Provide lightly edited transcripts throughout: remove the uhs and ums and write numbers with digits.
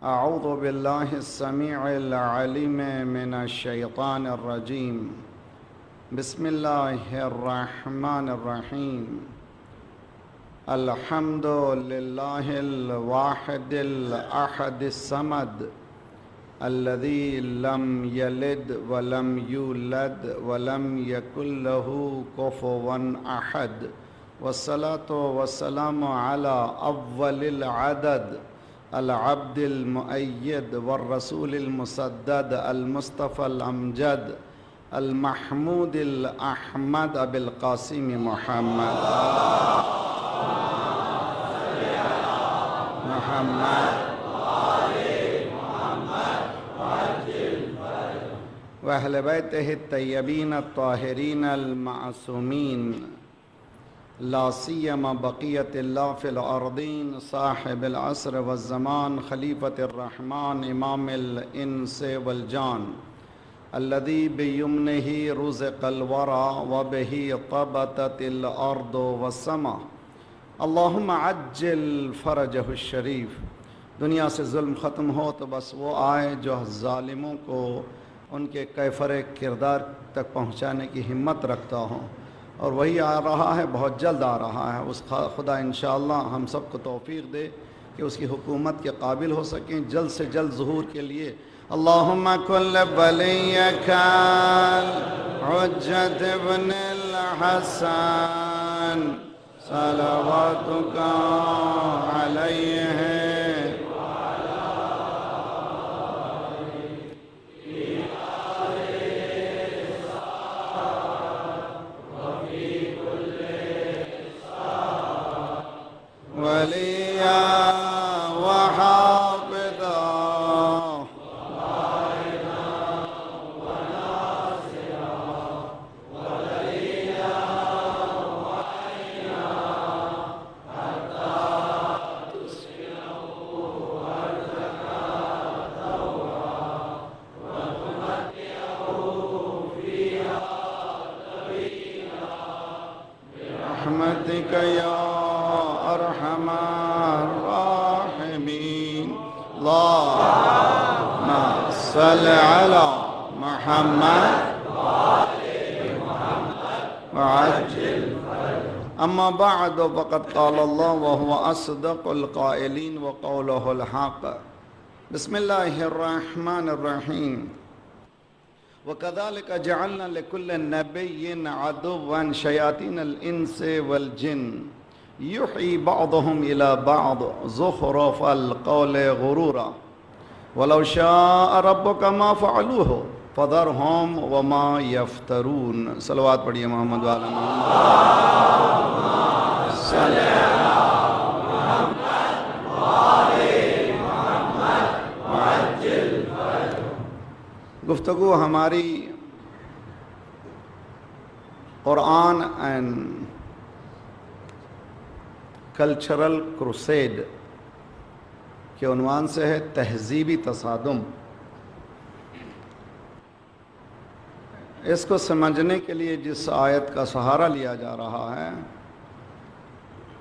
اعوذ باللہ السمیع العلیم من الشیطان الرجیم بسم اللہ الرحمن الرحیم الحمد للہ الواحد الاحد الصمد الذي لم يلد ولم يولد ولم يكن له كفوا أحد والصلاة والسلام على أول العدد العبد المؤيد والرسول المسدد المصطفى الأمجد المحمود الأحمد أبي القاسم محمد وأهل بيته الطيبين الطاهرين المعصومين لا سيما بقية الله في الأرضين صاحب العصر والزمان خليفة الرحمن إمام الإنس والجان الذي بيمنه رزق الورى وبه طبتت الأرض والسماء اللهم عجل فرجه الشريف. دنیا سے ظلم ختم ہو تو بس وہ آئے جو ظالموں کو ان کے کیفر کردار تک پہنچانے کی ہمت رکھتا ہوں، اور وہی آ رہا ہے، بہت جلد آ رہا ہے. اس خدا انشاءاللہ ہم سب کو توفیق دے کہ اس کی حکومت کے قابل ہو سکیں جلد سے جلد ظہور کے لیے. اللہم کل ولیک حجت ابن الحسن صلواتک علیہ وليا وحافظا وناصرا وليا وعينا حتى تسكنه أرضك طوعا وتمتعه فيها طويلا برحمتك يا ارحم الراحمین. اللہم صل علی محمد وعجل. اما بعد فقد قال اللہ وهو اصدق القائلین وقوله الحق. بسم اللہ الرحمن الرحیم. وَكَذَلِكَ جَعَلْنَا لِكُلِّ نَبِيٍّ عَدُوًّا شَيَاطِينَ الْإِنسِ وَالْجِنِّ يُحْيِي بَعْضُهُمْ إِلَى بَعْضٍ زُخْرُفَ الْقَوْلِ غُرُورًا وَلَوْ شَاءَ رَبُّكَ مَا فَعَلُوهُ فَذَرْهُمْ وَمَا يَفْتَرُونَ. صلوات پڑھیے محمد والا محمد. صلی اللہ محمد وآلِ محمد وعجل. گفتگو ہماری قرآن اینڈ کلچرل کروسیڈ کے عنوان سے ہے تہذیبی تصادم. اس کو سمجھنے کے لیے جس آیت کا سہارا لیا جا رہا ہے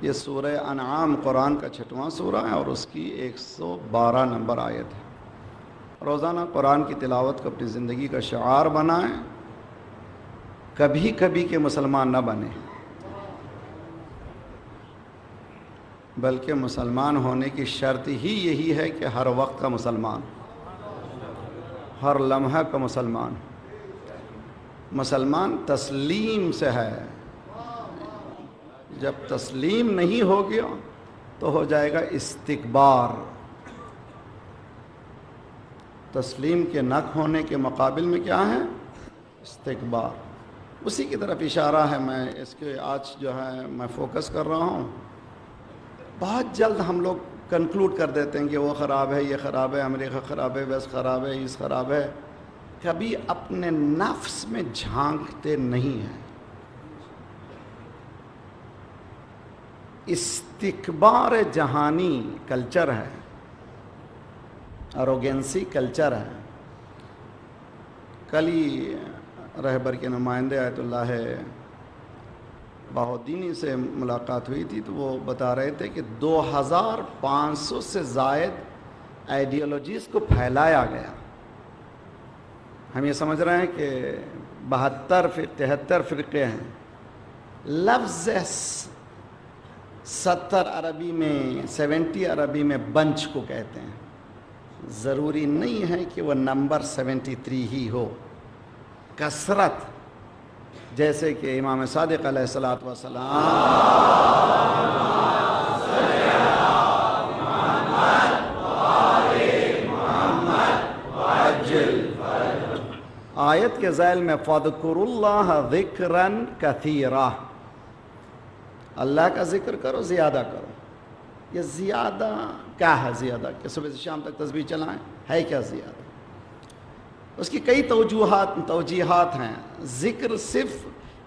یہ سورہ انعام قرآن کا 6واں سورہ ہے اور اس کی 112 نمبر آیت ہے. روزانہ قرآن کی تلاوت کو اپنی زندگی کا شعار بنائیں. کبھی کبھی کے مسلمان نہ بنیں، بلکہ مسلمان ہونے کی شرط ہی یہی ہے کہ ہر وقت کا مسلمان، ہر لمحہ کا مسلمان. مسلمان تسلیم سے ہے. جب تسلیم نہیں ہو گیا تو ہو جائے گا استکبار. تسلیم کے نہ ہونے کے مقابل میں کیا ہے؟ استکبار. اسی کی طرف اشارہ ہے. میں اس کے آج جو ہے میں فوکس کر رہا ہوں. بہت جلد ہم لوگ کنکلوڈ کر دیتے ہیں کہ وہ خراب ہے، یہ خراب ہے، امریکہ خراب ہے، ویس خراب ہے، اس خراب ہے. کبھی اپنے نفس میں جھانکتے نہیں ہیں. استکبار جہانی کلچر ہے، اروگینسی کلچر ہے. کل ہی رہبر کے نمائندے آیت اللہ بہودینی سے ملاقات ہوئی تھی تو وہ بتا رہے تھے کہ 2500 سے زائد آئیڈیالوجیز کو پھیلایا گیا. ہم یہ سمجھ رہے ہیں کہ 73 فرقے ہیں. لفظ 70 عربی میں 70 عربی میں بنچ کو کہتے ہیں. ضروری نہیں ہے کہ وہ نمبر 73 ہی ہو. کثرت، جیسے کہ امام صادق علیہ الصلوۃ والسلام آیت کے ذیل میں فَاذْكُرُوا اللَّهَ ذِكْرًا كَثِيرًا، اللہ کا ذکر کرو، زیادہ کرو. یہ زیادہ کیا ہے؟ زیادہ کہ صبح سے شام تک تسبیح چلائیں، ہے کیا زیادہ؟ اس کی کئی توجیحات ہیں. ذکر صرف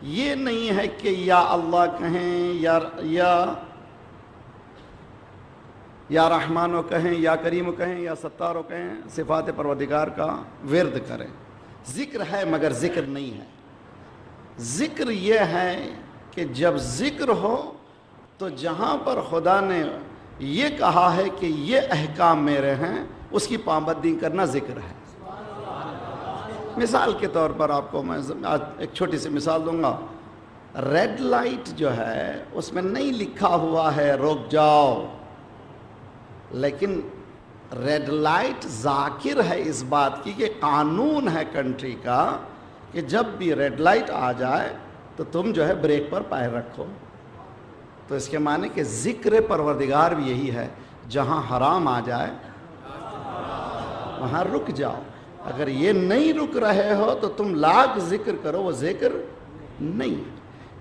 یہ نہیں ہے کہ یا اللہ کہیں یا رحمانو کہیں، یا کریمو کہیں، یا ستارو کہیں، صفات پروردگار کا ورد کریں. ذکر ہے مگر ذکر نہیں ہے. ذکر یہ ہے کہ جب ذکر ہو تو جہاں پر خدا نے یہ کہا ہے کہ یہ احکام میرے ہیں، اس کی پابندی کرنا ذکر ہے. مثال کے طور پر آپ کو میں آج ایک چھوٹی سی مثال دوں گا. ریڈ لائٹ جو ہے اس میں نہیں لکھا ہوا ہے رک جاؤ، لیکن ریڈ لائٹ ذاکر ہے اس بات کی کہ قانون ہے کنٹری کا کہ جب بھی ریڈ لائٹ آ جائے تو تم جو ہے بریک پر پیر رکھو. تو اس کے معنی کہ ذکر پروردگار بھی یہی ہے، جہاں حرام آ جائے وہاں رک جاؤ. اگر یہ نہیں رک رہے ہو تو تم لاکھ ذکر کرو، وہ ذکر نہیں.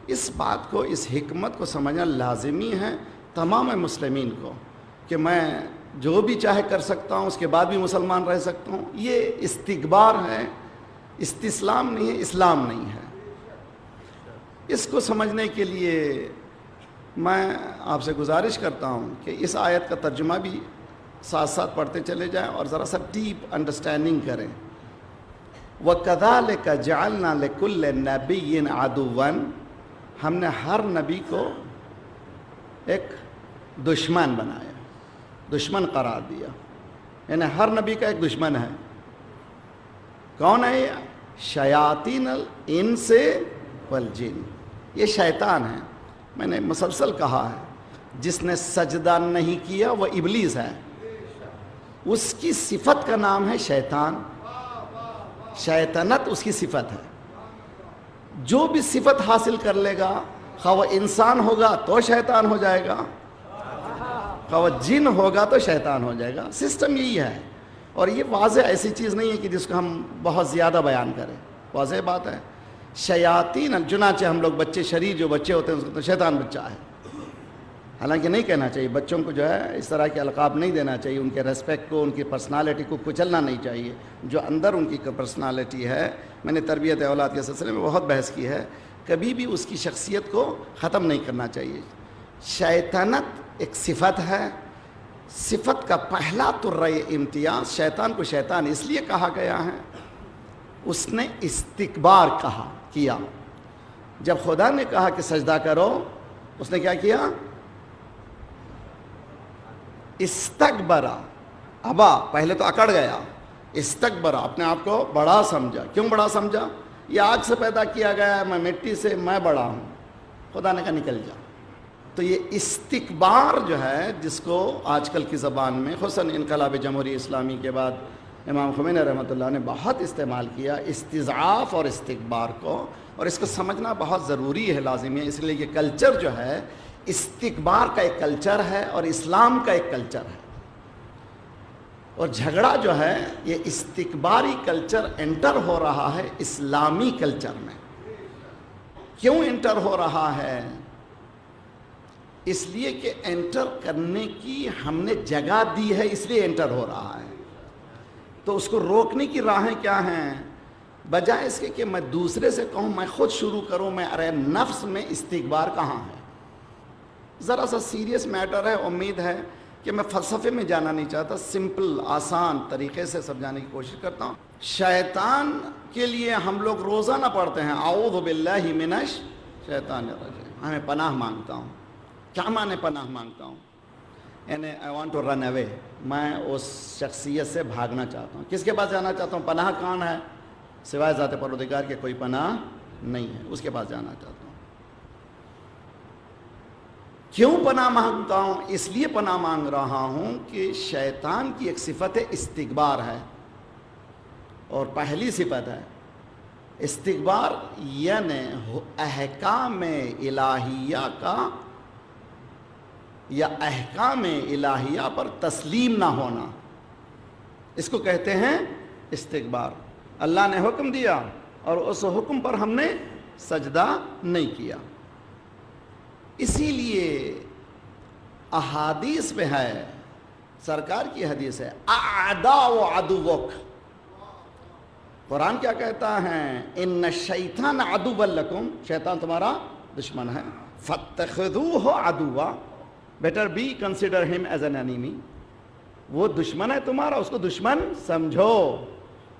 اس بات کو، اس حکمت کو سمجھنا لازمی ہے تمام مسلمین کو کہ میں جو بھی چاہے کر سکتا ہوں، اس کے بعد بھی مسلمان رہ سکتا ہوں. یہ استکبار ہے، استسلام نہیں ہے، اسلام نہیں ہے. اس کو سمجھنے کے لیے میں آپ سے گزارش کرتا ہوں کہ اس آیت کا ترجمہ بھی ساتھ ساتھ پڑھتے چلے جائیں اور ذرا سا ڈیپ انڈرسٹینڈنگ کریں. وَكَذَلِكَ جَعَلْنَا لِكُلِّ نَبِيٍّ عَدُوًّا، ہم نے ہر نبی کو ایک دشمن بنایا، دشمن قرار دیا. یعنی ہر نبی کا ایک دشمن ہے. کون ہے یہ؟ شیاطین الانس والجن، یہ شیطان ہے. میں نے مسلسل کہا ہے جس نے سجدہ نہیں کیا وہ ابلیس ہے. اس کی صفت کا نام ہے شیطان. شیطنت اس کی صفت ہے. جو بھی صفت حاصل کر لے گا، خواہ وہ انسان ہوگا تو شیطان ہو جائے گا، خواہ وہ جن ہوگا تو شیطان ہو جائے گا. سسٹم یہی ہے. اور یہ واضح ایسی چیز نہیں ہے کہ جس کو ہم بہت زیادہ بیان کریں. واضح بات ہے. شیاطین، چنانچہ ہم لوگ بچے، شریر جو بچے ہوتے ہیں اس کو تو شیطان بچہ ہے. حالانکہ نہیں کہنا چاہیے، بچوں کو جو ہے اس طرح کے القاب نہیں دینا چاہیے. ان کے ریسپیکٹ کو، ان کی پرسنالٹی کو کچلنا نہیں چاہیے. جو اندر ان کی پرسنالٹی ہے، میں نے تربیت اولاد کے سلسلے میں بہت بحث کی ہے، کبھی بھی اس کی شخصیت کو ختم نہیں کرنا چاہیے. شیطنت ایک صفت ہے. صفت کا پہلا ترے امتیاز، شیطان کو شیطان اس لیے کہا گیا ہے، اس نے استکبار کیا. جب خدا نے کہا کہ سجدہ کرو، اس نے کیا کیا؟ استکبرا، ابا، پہلے تو اکڑ گیا. استکبرا، اپنے آپ کو بڑا سمجھا. کیوں بڑا سمجھا؟ یہ آگ سے پیدا کیا گیا ہے، میں مٹی سے، میں بڑا ہوں. خدا نے کہا نکل جا. تو یہ استکبار جو ہے، جس کو آج کل کی زبان میں خصوصاً انقلاب جمہوری اسلامی کے بعد امام خمینی رحمۃ اللہ نے بہت استعمال کیا، استضعاف اور استکبار کو. اور اس کو سمجھنا بہت ضروری ہے، لازمی ہے. اس لیے یہ کلچر جو ہے استکبار کا ایک کلچر ہے اور اسلام کا ایک کلچر ہے. اور جھگڑا جو ہے یہ استکباری کلچر انٹر ہو رہا ہے اسلامی کلچر میں. کیوں انٹر ہو رہا ہے؟ اس لیے کہ انٹر کرنے کی ہم نے جگہ دی ہے، اس لیے انٹر ہو رہا ہے. تو اس کو روکنے کی راہیں کیا ہیں؟ بجائے اس کے کہ میں دوسرے سے کہوں، میں خود شروع کروں. میں ارے نفس میں استکبار کہاں ہے؟ ذرا سا سیریس میٹر ہے. امید ہے کہ میں فلسفے میں جانا نہیں چاہتا، سمپل آسان طریقے سے سمجھانے کی کوشش کرتا ہوں. شیطان کے لیے ہم لوگ روزانہ پڑھتے ہیں اعوذ باللہ من الشیطان الرجیم، ہمیں پناہ مانگتا ہوں. کیا معنی پناہ مانگتا ہوں؟ یعنی آئی وانٹ ٹو رن اوے، میں اس شخصیت سے بھاگنا چاہتا ہوں. کس کے پاس جانا چاہتا ہوں؟ پناہ کون ہے؟ سوائے ذات پروردگار کے کوئی پناہ نہیں ہے، اس کے پاس جانا چاہتا ہوں. کیوں پناہ مانگتا ہوں؟ اس لیے پناہ مانگ رہا ہوں کہ شیطان کی ایک صفت استکبار ہے، اور پہلی صفت ہے استکبار، یعنی احکام الہیہ کا یا احکام الہیہ پر تسلیم نہ ہونا، اس کو کہتے ہیں استکبار. اللہ نے حکم دیا اور اس حکم پر ہم نے سجدہ نہیں کیا. اسی لیے احادیث میں ہے، سرکار کی حدیث ہے، اعداء و عدوک. قرآن کیا کہتا ہے؟ ان الشیطان عدو لکم، شیطان تمہارا دشمن ہے، فاتخذوہ عدوا، بیٹر بی کنسیڈر ہم ایز این انیمی. وہ دشمن ہے تمہارا، اس کو دشمن سمجھو.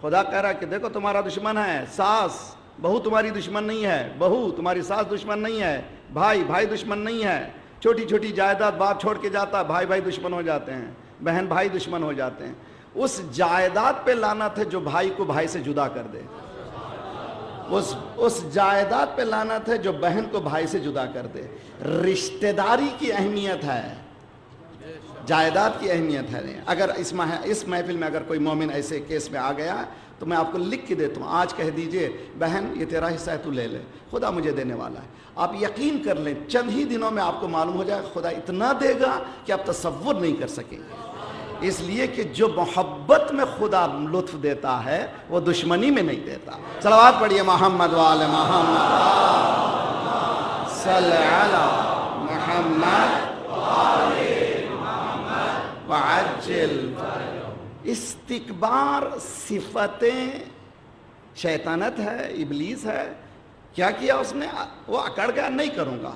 خدا کہہ رہا ہے کہ دیکھو تمہارا دشمن ہے ساس، بہو تمہاری دشمن نہیں ہے، بہو تمہاری ساس دشمن نہیں ہے، بھائی دشمن نہیں ہے. چھوٹی چھوٹی جائیداد باپ چھوڑ کے جاتا، بھائی دشمن ہو جاتے ہیں، بہن بھائی دشمن ہو جاتے ہیں. اس جائیداد پہ لعنت ہے جو بھائی کو بھائی سے جدا کر دے. اس جائیداد پہ لعنت ہے جو بہن کو بھائی سے جدا کر دے. رشتہ داری کی اہمیت ہے، جائیداد کی اہمیت ہے. اگر اس محفل میں اگر کوئی مومن ایسے کیس میں آ گیا تو میں آپ کو لکھ کے دیتا ہوں، آج کہہ دیجئے بہن یہ تیرا حصہ ہے، تو لے لے، خدا مجھے دینے والا ہے. آپ یقین کر لیں چند ہی دنوں میں آپ کو معلوم ہو جائے خدا اتنا دے گا کہ آپ تصور نہیں کر سکیں گے. اس لیے کہ جو محبت میں خدا لطف دیتا ہے وہ دشمنی میں نہیں دیتا. صلوات پڑھیے محمد وآل محمد، صلی علی محمد وعجل. استکبار صفتیں شیطانت ہے، ابلیس ہے. کیا کیا اس نے؟ وہ اکڑ گیا، نہیں کروں گا.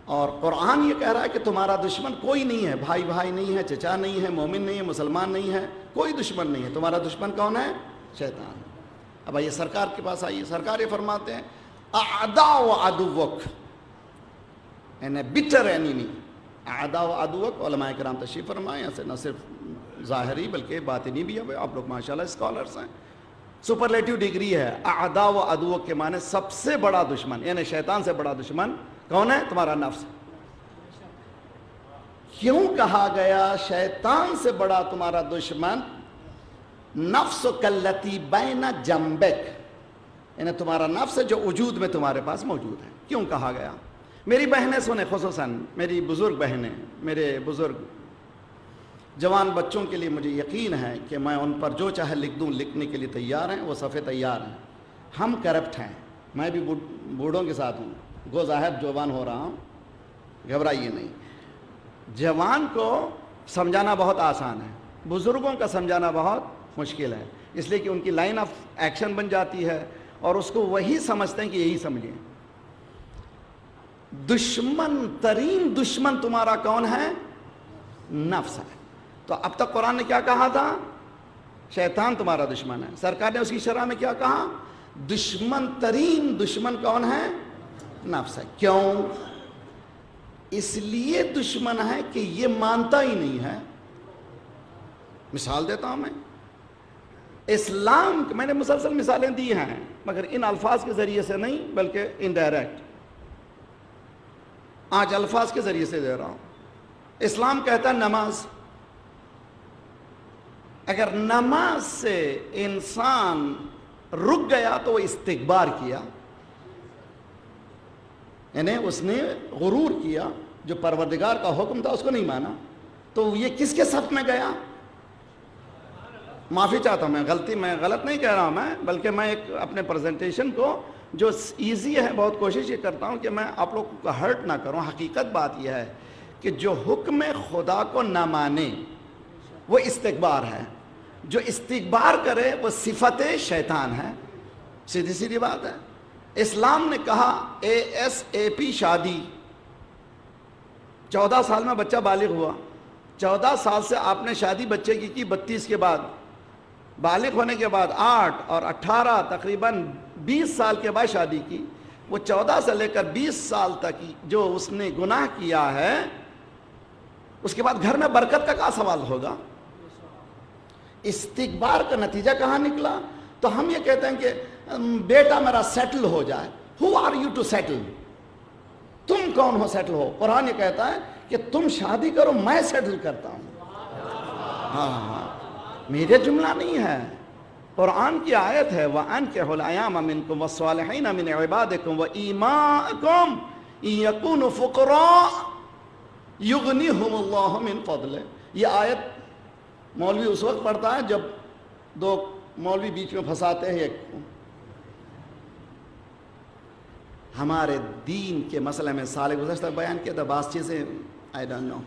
اور قرآن یہ کہہ رہا ہے کہ تمہارا دشمن کوئی نہیں ہے، بھائی نہیں ہے، چچا نہیں ہے، مومن نہیں ہے، مسلمان نہیں ہے، کوئی دشمن نہیں ہے. تمہارا دشمن کون ہے؟ شیطان. اب آئیے سرکار کے پاس آئیے. سرکار یہ فرماتے ہیں اعداء و عدوک، یعنی بیٹر اینیمی. اعداء و عدوک، علماء کرام تشریف فرمائے ایسے، نہ صرف ظاہری بلکہ باطنی بھی ہے. آپ لوگ ماشاءاللہ اسکالرس ہیں. سپرلیٹیو ڈگری ہے. اعداء و عدوک کے معنی سب سے بڑا دشمن، یعنی شیطان سے بڑا دشمن کون ہے؟ تمہارا نفس. کیوں کہا گیا شیطان سے بڑا تمہارا دشمن؟ نفس کلتی بین جنبک، یعنی تمہارا نفس جو وجود میں تمہارے پاس موجود ہے. کیوں کہا گیا؟ میری بہنیں سنیں، خصوصاً میری بزرگ بہنیں، میرے بزرگ جوان بچوں کے لیے مجھے یقین ہے کہ میں ان پر جو چاہے لکھ دوں، لکھنے کے لیے تیار ہیں، وہ صفحے تیار ہیں. ہم کرپٹ ہیں، میں بھی بوڑھوں کے ساتھ ہوں، گو ظاہر جوان ہو رہا ہوں، گھبرائیے نہیں. جوان کو سمجھانا بہت آسان ہے، بزرگوں کا سمجھانا بہت مشکل ہے، اس لیے کہ ان کی لائن آف ایکشن بن جاتی ہے اور اس کو وہی سمجھتے ہیں کہ یہی سمجھیں. دشمن ترین دشمن تمہارا کون ہے؟ نفس ہے. تو اب تک قرآن نے کیا کہا تھا؟ شیطان تمہارا دشمن ہے. سرکار نے اس کی شرح میں کیا کہا؟ دشمن ترین دشمن کون ہے؟ نفس ہے. کیوں؟ اس لیے دشمن ہے کہ یہ مانتا ہی نہیں ہے. مثال دیتا ہوں میں. اسلام، میں نے مسلسل مثالیں دی ہیں مگر ان الفاظ کے ذریعے سے نہیں بلکہ انڈائریکٹ. آج الفاظ کے ذریعے سے دے رہا ہوں. اسلام کہتا ہے نماز. اگر نماز سے انسان رک گیا تو وہ استکبار کیا، یعنی اس نے غرور کیا، جو پروردگار کا حکم تھا اس کو نہیں مانا. تو یہ کس کے صف میں گیا؟ معافی چاہتا ہوں، میں غلط نہیں کہہ رہا ہوں میں، بلکہ میں ایک اپنے پریزنٹیشن کو جو ایزی ہے بہت کوشش یہ کرتا ہوں کہ میں آپ لوگ کو ہرٹ نہ کروں. حقیقت بات یہ ہے کہ جو حکم خدا کو نہ مانے وہ استکبار ہے. جو استکبار کرے وہ صفت شیطان ہے. سیدھی سیدھی بات ہے. اسلام نے کہا ASAP شادی. 14 سال میں بچہ بالغ ہوا، 14 سال سے آپ نے شادی بچے کی 32 کے بعد، بالغ ہونے کے بعد 8 اور 18 تقریباً 20 سال کے بعد شادی کی. وہ 14 سے لے کر 20 سال تک جو اس نے گناہ کیا ہے اس کے بعد گھر میں برکت کا کیا سوال ہوگا؟ استکبار کا نتیجہ کہاں نکلا؟ تو ہم یہ کہتے ہیں کہ بیٹا میرا سیٹل ہو جائے. Who are you to settle؟ تم کون ہو سیٹل ہو؟ قرآن یہ کہتا ہے کہ تم شادی کرو، میں سیٹل کرتا ہوں. ہاں میرے جملہ نہیں ہے، قرآن کی آیت ہے. وَأَنكِحُوا الْأَيَامَ مِنكُمْ وَالصَّالِحِينَ مِنْ عِبَادِكُمْ وَإِمَائِكُمْ إِن يَكُونُوا فُقَرَاءَ يُغْنِهُمُ اللَّهُ مِنْ فَضْلِهِ. یہ آیت مولوی اس وقت پڑھتا ہے جب دو مولوی بیچ میں پھنساتے ہیں. ہمارے دین کے مسئلے میں سال گزشتہ بیان کیا تھا، بعض چیزیں I don't know.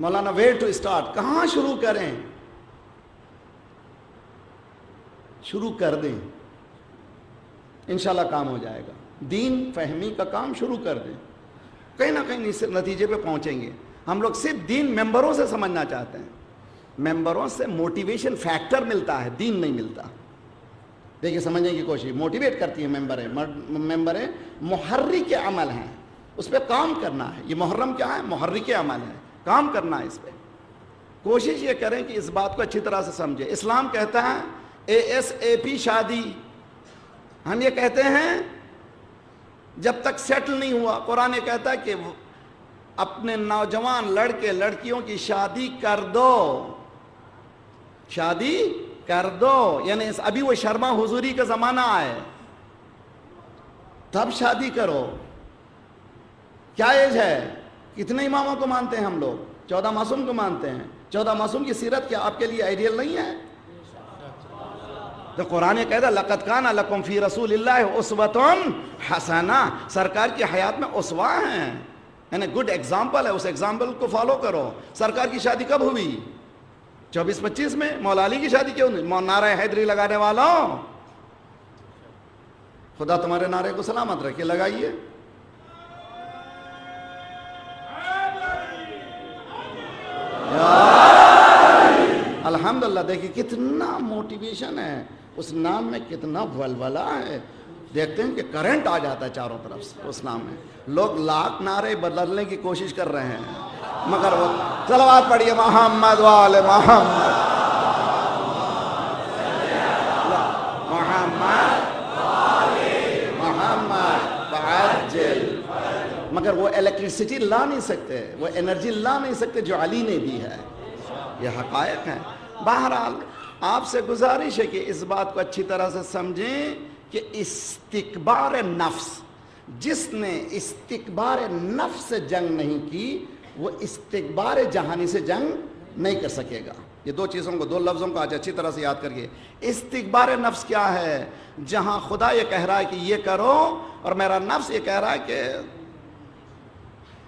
Maulana where to start, کہاں شروع کریں؟ شروع کر دیں، انشاءاللہ کام ہو جائے گا. دین فہمی کا کام شروع کر دیں، کہیں نہ کہیں اس نتیجے پہ پہنچیں گے. ہم لوگ صرف دین ممبروں سے سمجھنا چاہتے ہیں، ممبروں سے موٹیویشن فیکٹر ملتا ہے، دین نہیں ملتا. دیکھیے سمجھنے کی کوشش، موٹیویٹ کرتی ہیں ممبریں محرک عمل ہیں، اس پہ کام کرنا ہے. یہ محرم کیا ہے؟ محرک عمل ہے، کام کرنا ہے اس پہ. کوشش یہ کریں کہ اس بات کو اچھی طرح سے سمجھیں. اسلام کہتا ہے ASAP شادی. ہم یہ کہتے ہیں جب تک سیٹل نہیں ہوا. قرآن یہ کہتا ہے کہ اپنے نوجوان لڑکے لڑکیوں کی شادی کر دو، شادی کر دو. یعنی ابھی وہ شرما حضوری کا زمانہ ہے، تب شادی کرو. کیا ایج ہے؟ کتنے اماموں کو مانتے ہیں ہم لوگ؟ 14 معصوم کو مانتے ہیں. 14 معصوم کی سیرت کیا آپ کے لیے آئیڈیل نہیں ہے؟ تو قرآن یہ کہتا ہے لَقَدْ كَانَ لَكُمْ فِي رَسُولِ اللَّهِ أُسْوَةٌ حَسَنَةٌ. سرکار کی حیات میں اسوہ ہیں، یعنی گڈ ایگزامپل ہے. اس ایگزامپل کو فالو کرو. سرکار کی شادی کب ہوئی؟ 24-25 میں. مولا علی کی شادی کیوں نہیں؟ نعرہ حیدری لگانے والوں، خدا تمہارے نعرے کو سلامت رکھے، لگائیے. الحمدللہ. دیکھیے کتنا موٹیویشن ہے اس نام میں، کتنا ولولہ ہے. دیکھتے ہیں کہ کرنٹ آ جاتا ہے چاروں طرف سے اس نام میں. لوگ لاکھ نعرے بدلنے کی کوشش کر رہے ہیں، مگر وہ صلوات پڑھیے محمد وآل محمد، محمد محمد وعجل. مگر وہ الیکٹریسٹی لا نہیں سکتے، وہ انرجی لا نہیں سکتے جو علی نے دی ہے. یہ حقائق ہیں. بہرحال آپ سے گزارش ہے کہ اس بات کو اچھی طرح سے سمجھیں کہ استکبار نفس، جس نے استکبار نفس سے جنگ نہیں کی وہ استکبار جہانی سے جنگ نہیں کر سکے گا. یہ دو چیزوں کو، دو لفظوں کو آج اچھی طرح سے یاد کریے. استکبار نفس کیا ہے؟ جہاں خدا یہ کہہ رہا ہے کہ یہ کرو اور میرا نفس یہ کہہ رہا ہے کہ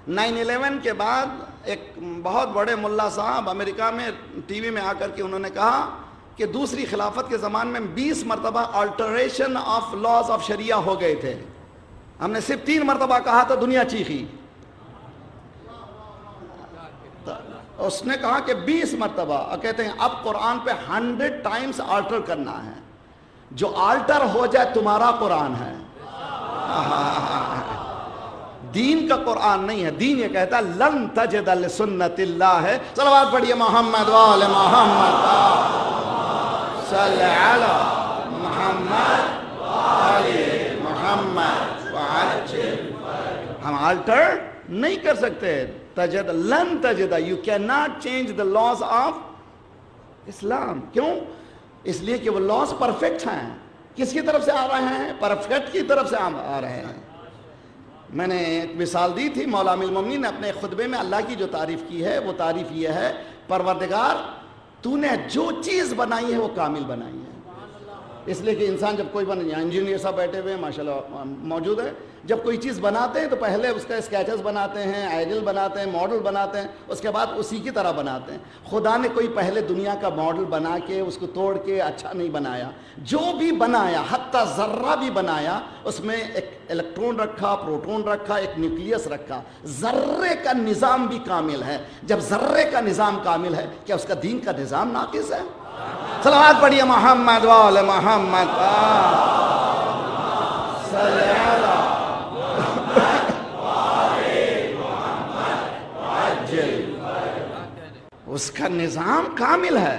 9/11 کے بعد ایک بہت بڑے ملا صاحب امریکہ میں ٹی وی میں آ کر کے انہوں نے کہا کہ دوسری خلافت کے زمان میں 20 مرتبہ آلٹریشن آف لاز آف شریعہ ہو گئے تھے. ہم نے صرف 3 مرتبہ کہا تو دنیا چیخی. اس نے کہا کہ 20 مرتبہ، اور کہتے ہیں اب قرآن پہ 100 ٹائمز آلٹر کرنا ہے. جو آلٹر ہو جائے تمہارا قرآن ہے، دین کا قرآن نہیں ہے. دین یہ کہتا ہے لن تجد لسنت اللہ ہے. صلوات پڑھیے محمد وآل محمد، صلی علی محمد وآل محمد وعجل. ہم آلٹر نہیں کر سکتے. تجد لن تجد، you cannot change the laws of اسلام. کیوں؟ اس لیے کہ وہ لاز پرفیکٹ ہیں. کس کی طرف سے آ رہے ہیں؟ پرفیکٹ کی طرف سے آ رہے ہیں. میں نے ایک مثال دی تھی، مولا امیر المومنین نے اپنے خطبے میں اللہ کی جو تعریف کی ہے وہ تعریف یہ ہے، پروردگار تو نے جو چیز بنائی ہے وہ کامل بنائی ہے. اس لیے کہ انسان جب کوئی انجینئر صاحب بیٹھے ہوئے ماشاءاللہ موجود ہے، جب کوئی چیز بناتے ہیں تو پہلے اس کا اسکیچز بناتے ہیں، آئیڈل بناتے ہیں، ماڈل بناتے ہیں، اس کے بعد اسی کی طرح بناتے ہیں. خدا نے کوئی پہلے دنیا کا ماڈل بنا کے اس کو توڑ کے اچھا نہیں بنایا. جو بھی بنایا، حتیٰ ذرہ بھی بنایا، اس میں ایک الیکٹرون رکھا، پروٹون رکھا، ایک نیوکلیس رکھا. ذرے کا نظام بھی کامل ہے. جب ذرے کا نظام کامل ہے، کیا اس کا دین کا نظام ناقص ہے؟ صلوات پڑھیے محمد وآل محمد، صلی علی اس کا نظام کامل ہے،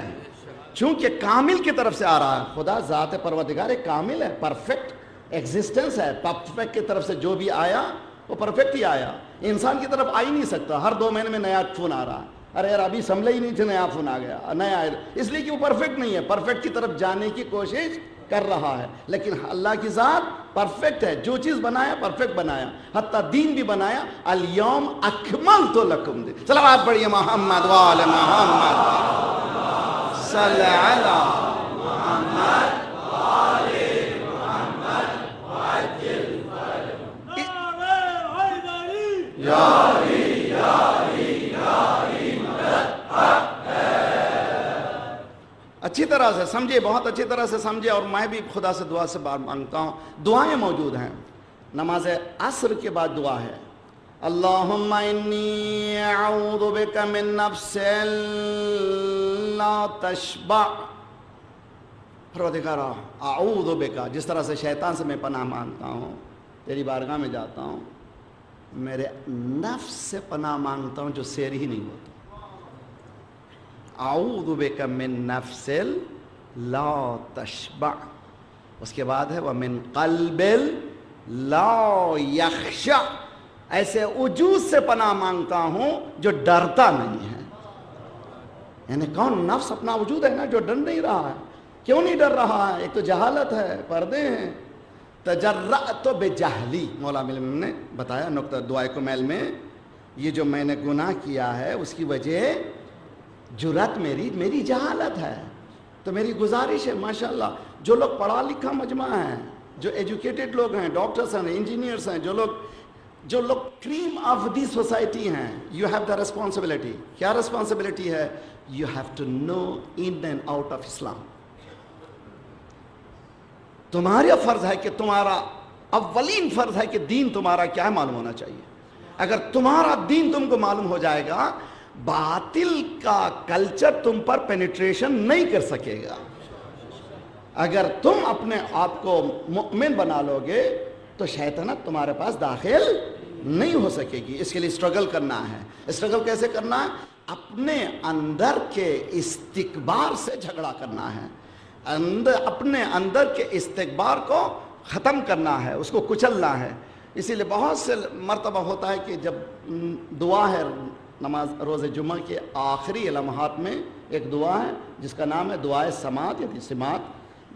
چونکہ کامل کی طرف سے آ رہا ہے. خدا ذات پروردگار ایک کامل ہے، پرفیکٹ ایگزسٹنس ہے. پرفیکٹ کی طرف سے جو بھی آیا وہ پرفیکٹ ہی آیا. انسان کی طرف آ ہی نہیں سکتا. ہر 2 مہینے میں نیا فون آ رہا ہے. ارے یار ابھی سنبھلے ہی نہیں تھے، نیا فون آ گیا، نیا آئے، اس لیے کہ وہ پرفیکٹ نہیں ہے. پرفیکٹ کی طرف جانے کی کوشش کر رہا ہے، لیکن اللہ کی ذات پرفیکٹ ہے. جو چیز بنایا پرفیکٹ بنایا، حتیٰ دین بھی بنایا. الیوم اکملت لکم دین. صلوات پڑھیے محمد وآل محمد صلی علی محمد. اچھی طرح سے سمجھے، بہت اچھی طرح سے سمجھے. اور میں بھی خدا سے دعا سے بار مانگتا ہوں. دعائیں موجود ہیں. نماز عصر کے بعد دعا ہے، اللہم انی اعوذ بک من نفس لا تشبع. پروردگارا اعوذ بک، جس طرح سے شیطان سے میں پناہ مانگتا ہوں، تیری بارگاہ میں جاتا ہوں، میرے نفس سے پناہ مانگتا ہوں جو سیر ہی نہیں ہوتا. اعوذ بک من نفس لا تشبع. اس کے بعد ہے ومن قلب لا یخشع. ایسے وجود سے پناہ مانگتا ہوں جو ڈرتا نہیں ہے. یعنی کون؟ نفس اپنا وجود ہے نا جو ڈر نہیں رہا ہے. کیوں نہیں ڈر رہا ہے؟ ایک تو جہالت ہے، پردے ہیں. تجرأت بجہلی، مولا عامل نے بتایا نقطہ دعائے کمیل میں، یہ جو میں نے گناہ کیا ہے اس کی وجہ جرات میری جہالت ہے. تو میری گزارش ہے ماشاءاللہ جو لوگ پڑھا لکھا مجمع ہیں، جو ایجوکیٹڈ لوگ ہیں، ڈاکٹرز ہیں، انجینئرز ہیں، جو لوگ کریم آف دی سوسائٹی ہیں، یو ہیو دا ریسپانسبلٹی. کیا ریسپانسبلٹی ہے؟ You have to know in and out of Islam. تمہارا فرض ہے کہ تمہارا اولین فرض ہے کہ دین تمہارا کیا ہے معلوم ہونا چاہیے. اگر تمہارا دین تم کو معلوم ہو جائے گا، باطل کا کلچر تم پر پینیٹریشن نہیں کر سکے گا. اگر تم اپنے آپ کو مؤمن بنا لو گے تو شیطنت تمہارے پاس داخل نہیں ہو سکے گی. اس کے لیے اسٹرگل کرنا ہے. اسٹرگل کیسے کرنا ہے؟ اپنے اندر کے استکبار سے جھگڑا کرنا ہے. اپنے اندر کے استکبار کو ختم کرنا ہے، اس کو کچلنا ہے. اسی لیے بہت سے مرتبہ ہوتا ہے کہ جب دعا ہے نماز روز جمعہ کے آخری لمحات میں ایک دعا ہے جس کا نام ہے دعائے سماعت یا سماعت.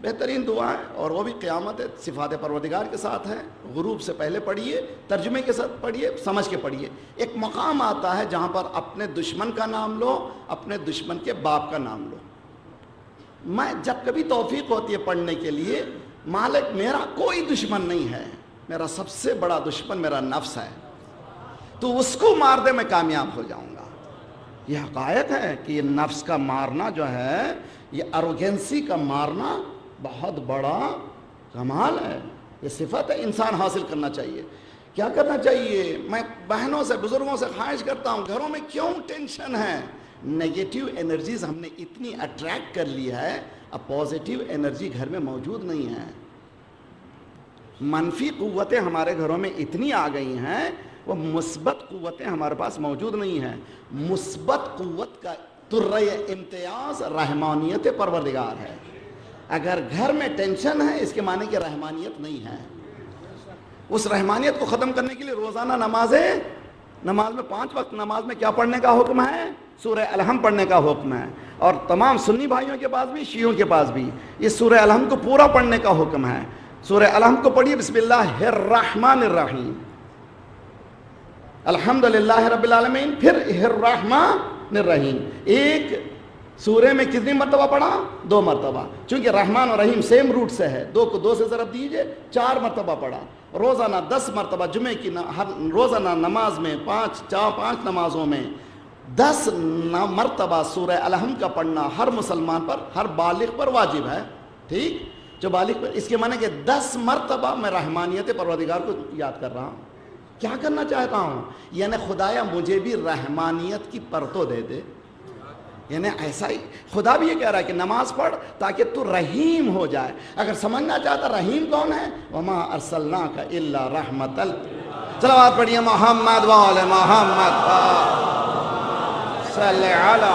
بہترین دعا ہے اور وہ بھی قیامت صفات پروردگار کے ساتھ ہے. غروب سے پہلے پڑھیے، ترجمے کے ساتھ پڑھیے، سمجھ کے پڑھیے. ایک مقام آتا ہے جہاں پر اپنے دشمن کا نام لو، اپنے دشمن کے باپ کا نام لو. میں جب کبھی توفیق ہوتی ہے پڑھنے کے لیے، مالک میرا کوئی دشمن نہیں ہے، میرا سب سے بڑا دشمن میرا نفس ہے، تو اس کو مار دے میں کامیاب ہو جاؤں گا. یہ حقائق ہے کہ یہ نفس کا مارنا جو ہے، یہ اروگینسی کا مارنا بہت بڑا کمال ہے. یہ صفت ہے انسان حاصل کرنا چاہیے. کیا کرنا چاہیے؟ میں بہنوں سے بزرگوں سے خواہش کرتا ہوں، گھروں میں کیوں ٹینشن ہے؟ نیگیٹیو انرجیز ہم نے اتنی اٹریکٹ کر لی ہے، اب پازیٹیو انرجی گھر میں موجود نہیں ہے. منفی قوتیں ہمارے گھروں میں اتنی آ گئی ہیں، وہ مثبت قوتیں ہمارے پاس موجود نہیں ہیں. مثبت قوت کا درہ امتیاز رحمانیت پروردگار ہے. اگر گھر میں ٹینشن ہے اس کے معنی کہ رحمانیت نہیں ہے. اس رحمانیت کو ختم کرنے کے لیے روزانہ نماز میں 5 وقت نماز میں کیا پڑھنے کا حکم ہے؟ سورہ الحمد پڑھنے کا حکم ہے. اور تمام سنی بھائیوں کے پاس بھی، شیعوں کے پاس بھی اس سورہ الحمد کو پورا پڑھنے کا حکم ہے. سورہ الحمد کو پڑھیے، بسم اللہ الرحمن الرحیم، الحمدللہ رب العالمین، پھر الرحمن الرحیم. ایک سورہ میں کتنی مرتبہ پڑھا؟ 2 مرتبہ. چونکہ رحمان اور رحیم سیم روٹ سے ہے، 2 کو 2 سے ضرب دیجئے، 4 مرتبہ پڑھا. روزانہ 10 مرتبہ جمعے کی روزانہ نماز میں 5 نمازوں میں 10 مرتبہ سورہ الحمد کا پڑھنا ہر مسلمان پر، ہر بالغ پر واجب ہے. ٹھیک؟ جو بالغ پر، اس کے معنی کہ 10 مرتبہ میں رحمانیت پروردگار کو یاد کر رہا ہوں. کیا کرنا چاہتا ہوں؟ یعنی خدایا مجھے بھی رحمانیت کی پرتو دے دے. یعنی ایسا ہی خدا بھی یہ کہہ رہا ہے کہ نماز پڑھ تاکہ تو رحیم ہو جائے. اگر سمجھنا چاہتا رحیم کون ہے، وما ارسلناک الا رحمۃ. صلوات پڑھیے محمد وعلی محمد صلی علی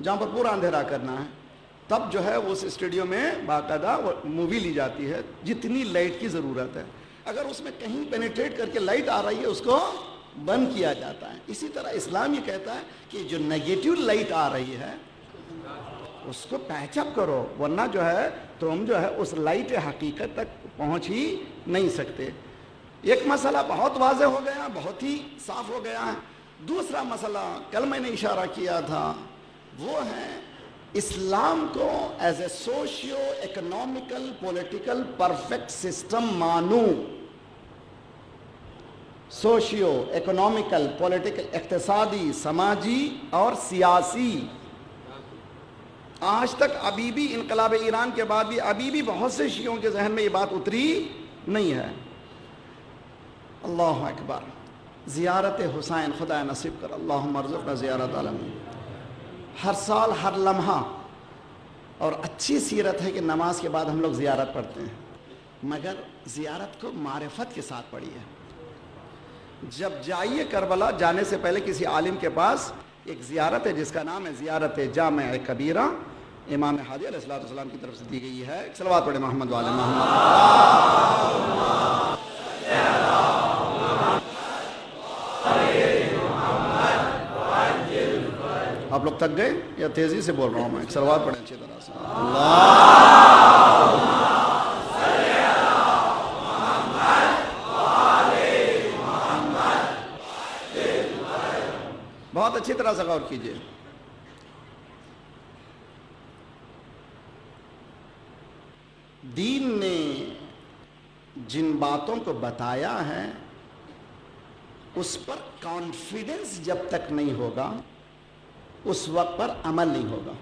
جہاں پر پورا اندھیرا کرنا ہے، تب جو ہے اس اسٹوڈیو میں باقاعدہ مووی لی جاتی ہے جتنی لائٹ کی ضرورت ہے. اگر اس میں کہیں پینیٹریٹ کر کے لائٹ آ رہی ہے اس کو بند کیا جاتا ہے. اسی طرح اسلام یہ کہتا ہے کہ جو نیگیٹو لائٹ آ رہی ہے اس کو پیچ اپ کرو، ورنہ جو ہے تم جو ہے اس لائٹ حقیقت تک پہنچ ہی نہیں سکتے. ایک مسئلہ بہت واضح ہو گیا، بہت ہی صاف ہو گیا ہے. دوسرا مسئلہ کل میں نے اشارہ کیا تھا، وہ ہے اسلام کو as a socio economical political perfect system مانو. سوشیو اکنامیکل پولیٹیکل، اقتصادی، سماجی اور سیاسی. آج تک ابھی بھی انقلاب ایران کے بعد بھی ابھی بھی بہت سے شیعوں کے ذہن میں یہ بات اتری نہیں ہے. اللہ اکبر. زیارت حسین خدا نصیب کر، اللہم ارزقنا زیارت عالم. ہر سال ہر لمحہ، اور اچھی سیرت ہے کہ نماز کے بعد ہم لوگ زیارت پڑھتے ہیں، مگر زیارت کو معرفت کے ساتھ پڑھیے. جب جائیے کربلا جانے سے پہلے کسی عالم کے پاس ایک زیارت ہے جس کا نام ہے زیارت جامع کبیرہ، امام ہادی علیہ السلام کی طرف سے دی گئی ہے. صلوات پڑھیں محمد وعلی محمد. آپ لوگ تک گئے یا تیزی سے بول رہا ہوں میں؟ صلوات پڑھیں اچھی طرح سے. بہت اچھی طرح سے غور کیجئے. دین نے جن باتوں کو بتایا ہے اس پر کانفیڈنس جب تک نہیں ہوگا اس وقت پر عمل نہیں ہوگا.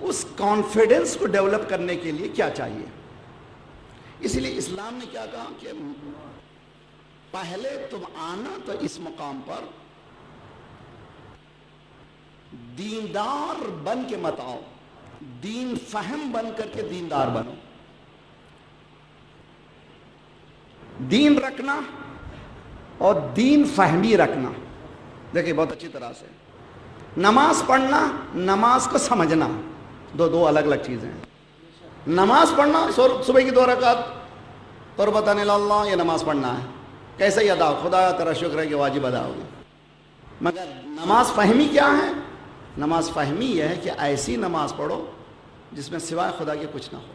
اس کانفیڈنس کو ڈیولپ کرنے کے لیے کیا چاہیے؟ اس لیے اسلام نے کیا کہا کہ پہلے تم آنا تو اس مقام پر دیندار بن کے مت آؤ، دین فہم بن کر کے دیندار بنو. دین رکھنا اور دین فہمی رکھنا، دیکھیں بہت اچھی طرح سے. نماز پڑھنا، نماز کو سمجھنا، دو الگ الگ چیزیں ہیں. نماز پڑھنا صبح کی 2 رکعت قربتاً اللہ، یہ نماز پڑھنا ہے، کیسے ہی ادا، خدا تیرا شکر ہے کہ واجب ادا ہوگی. مگر نماز فہمی کیا ہے؟ نماز فہمی یہ ہے کہ ایسی نماز پڑھو جس میں سوائے خدا کے کچھ نہ ہو.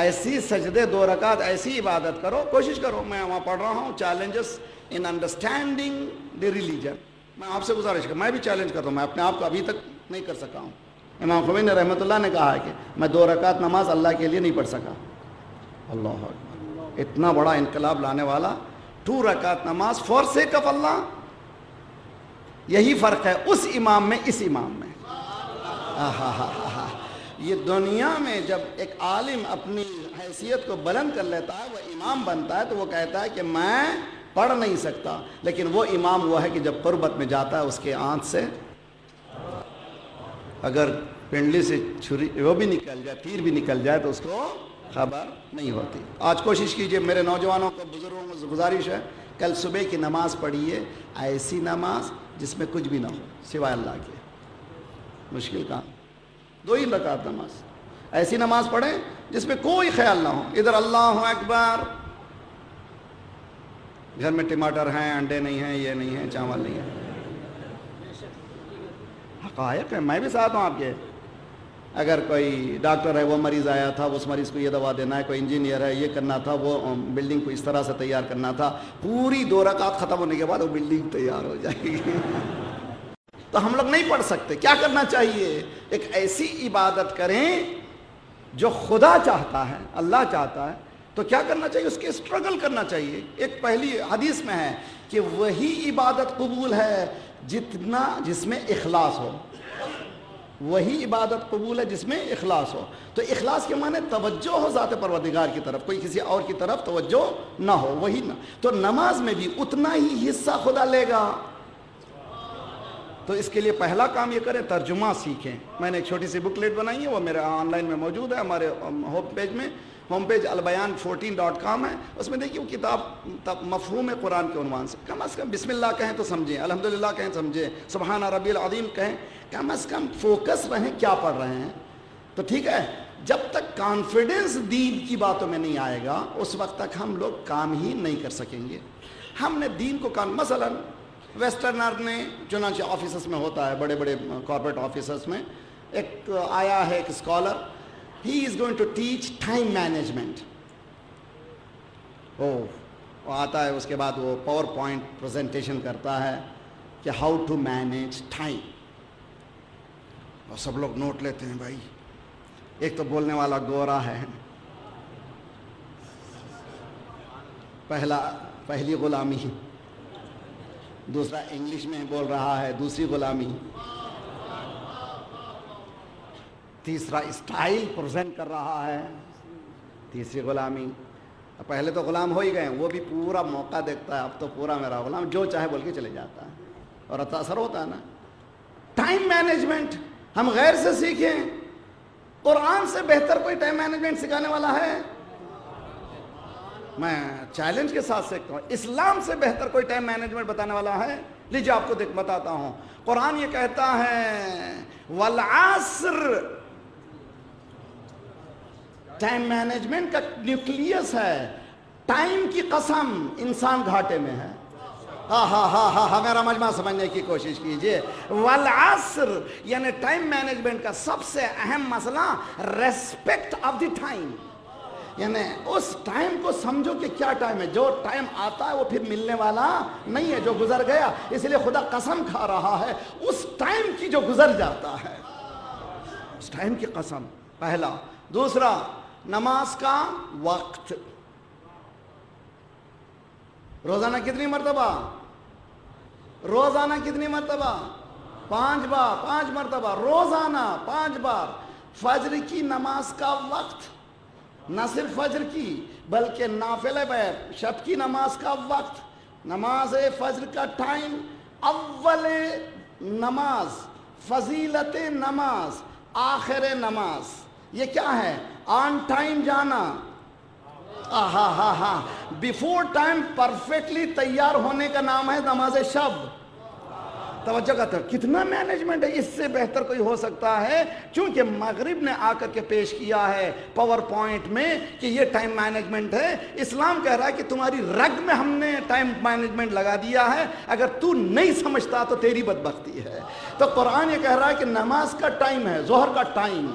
ایسی سجدے 2 رکعت، ایسی عبادت کرو. کوشش کرو، میں وہاں پڑھ رہا ہوں challenges in understanding the religion. میں آپ سے گزارش کروں، میں بھی چیلنج کر رہا ہوں، میں اپنے آپ کو ابھی تک نہیں کر سکا ہوں. امام خمینی رحمۃ اللہ نے کہا ہے کہ میں 2 رکعت نماز اللہ کے لیے نہیں پڑھ سکا. اللہ اکبر. اتنا بڑا انقلاب لانے والا 2 رکعت نماز فار سیک آف اللہ. یہی فرق ہے اس امام میں اس امام میں. یہ دنیا میں جب ایک عالم اپنی حیثیت کو بلند کر لیتا ہے، وہ امام بنتا ہے، تو وہ کہتا ہے کہ میں پڑھ نہیں سکتا. لیکن وہ امام وہ ہے کہ جب قربت میں جاتا ہے اس کے آنکھ سے اگر پنڈلی سے چھری وہ بھی نکل جائے، تیر بھی نکل جائے تو اس کو خبر نہیں ہوتی. آج کوشش کیجئے، میرے نوجوانوں کو، بزرگوں کو گزارش ہے، کل صبح کی نماز پڑھیے، ایسی نماز جس میں کچھ بھی نہ ہو سوائے اللہ کے. مشکل کام. 2 ہی رکعت نماز، ایسی نماز پڑھیں جس میں کوئی خیال نہ ہو. ادھر اللہ اکبر، گھر میں ٹماٹر ہیں، انڈے نہیں ہیں، یہ نہیں ہے، چاول نہیں ہے. حقائق ہے، میں بھی ساتھ ہوں آپ کے. اگر کوئی ڈاکٹر ہے، وہ مریض آیا تھا، اس مریض کو یہ دوا دینا ہے. کوئی انجینئر ہے، یہ کرنا تھا، وہ بلڈنگ کو اس طرح سے تیار کرنا تھا. پوری 2 رکعت ختم ہونے کے بعد وہ بلڈنگ تیار ہو جائے گی. تو ہم لوگ نہیں پڑھ سکتے. کیا کرنا چاہیے؟ ایک ایسی عبادت کریں جو خدا چاہتا ہے، اللہ چاہتا ہے. تو کیا کرنا چاہیے؟ اس کے اسٹرگل کرنا چاہیے. ایک پہلی حدیث میں ہے کہ وہی عبادت قبول ہے جس میں اخلاص ہو. وہی عبادت قبول ہے جس میں اخلاص ہو. تو اخلاص کے معنی توجہ ہو ذات پروردگار کی طرف، کوئی کسی اور کی طرف توجہ نہ ہو. وہی نہ تو نماز میں بھی اتنا ہی حصہ خدا لے گا. تو اس کے لیے پہلا کام یہ کریں ترجمہ سیکھیں. میں نے ایک چھوٹی سی بک لیٹ بنائی ہے, وہ میرے آن لائن میں موجود ہے, ہمارے ہوم پیج albayan14.com ہے. اس میں دیکھیے وہ کتاب مفہوم قرآن کے عنوان سے, کم از کم بسم اللہ کہیں تو سمجھیں, الحمدللہ کہیں سمجھیں, سبحان ربی العظیم کہیں, کم از کم فوکس رہیں کیا پڑھ رہے ہیں. تو ٹھیک ہے, جب تک کانفیڈنس دین کی باتوں میں نہیں آئے گا اس وقت تک ہم لوگ کام ہی نہیں کر سکیں گے. ہم نے دین کو مثلا ویسٹرنر نے, چنانچہ آفیسز میں ہوتا ہے, بڑے بڑے کارپوریٹ آفیسز میں ایک آیا ہے ایک scholar, he is going to teach time management. وہ آتا ہے, اس کے بعد وہ پاور پوائنٹ پریزنٹیشن کرتا ہے کہ ہاؤ ٹو مینیج ٹائم, اور سب لوگ نوٹ لیتے ہیں. بھائی ایک تو بولنے والا گورا ہے, پہلی غلامی, دوسرا انگلش میں بول رہا ہے, دوسری غلامی, تیسرا اسٹائل پریزنٹ کر رہا ہے, تیسری غلامی. پہلے تو غلام ہو ہی گئے, وہ بھی پورا موقع دیکھتا ہے, اب تو پورا میرا غلام, جو چاہے بول کے چلے جاتا ہے, اور اثر ہوتا ہے نا. ٹائم مینجمنٹ ہم غیر سے سیکھیں. قرآن سے بہتر کوئی ٹائم مینجمنٹ سکھانے والا ہے؟ میں چیلنج کے ساتھ سیکھتا ہوں, اسلام سے بہتر کوئی ٹائم مینجمنٹ بتانے والا ہے؟ لیجیے آپ کو بتاتا ہوں. قرآن یہ کہتا ہے والعصر, ٹائم مینجمنٹ کا نیوکلیس ہے, ٹائم کی قسم انسان گھاٹے میں ہے. ہاں میرا مجمع سمجھنے کی کوشش کیجئے. والعصر یعنی ٹائم مینجمنٹ کا سب سے اہم مسئلہ ریسپیکٹ آف دی ٹائم, یعنی اس ٹائم کو سمجھو کہ کیا ٹائم ہے. جو ٹائم آتا ہے وہ پھر ملنے والا نہیں ہے, جو گزر گیا, اس لیے خدا قسم کھا رہا ہے اس ٹائم کی جو گزر جاتا ہے, اس ٹائم کی قسم. پہلا. دوسرا, نماز کا وقت. روزانہ کتنی مرتبہ؟ روزانہ کتنی مرتبہ؟ 5 بار, 5 مرتبہ روزانہ 5 بار. فجر کی نماز کا وقت, نہ صرف فجر کی بلکہ نافلہ بیت شب کی نماز کا وقت. نماز فجر کا ٹائم, اول نماز, فضیلت نماز, آخر نماز. یہ کیا ہے؟ آن ٹائم جانا, بیفور ٹائم پرفیکٹلی تیار ہونے کا نام ہے نماز شب. توجہ کرتے ہو کتنا مینجمنٹ ہے, اس سے بہتر کوئی ہو سکتا ہے؟ چونکہ مغرب نے آ کر کے پیش کیا ہے پاور پوائنٹ میں کہ یہ ٹائم مینجمنٹ ہے. اسلام کہہ رہا ہے کہ تمہاری رگ میں ہم نے ٹائم مینجمنٹ لگا دیا ہے, اگر تو نہیں سمجھتا تو تیری بدبختی ہے. تو قرآن یہ کہہ رہا ہے کہ نماز کا ٹائم ہے, ظہر کا ٹائم,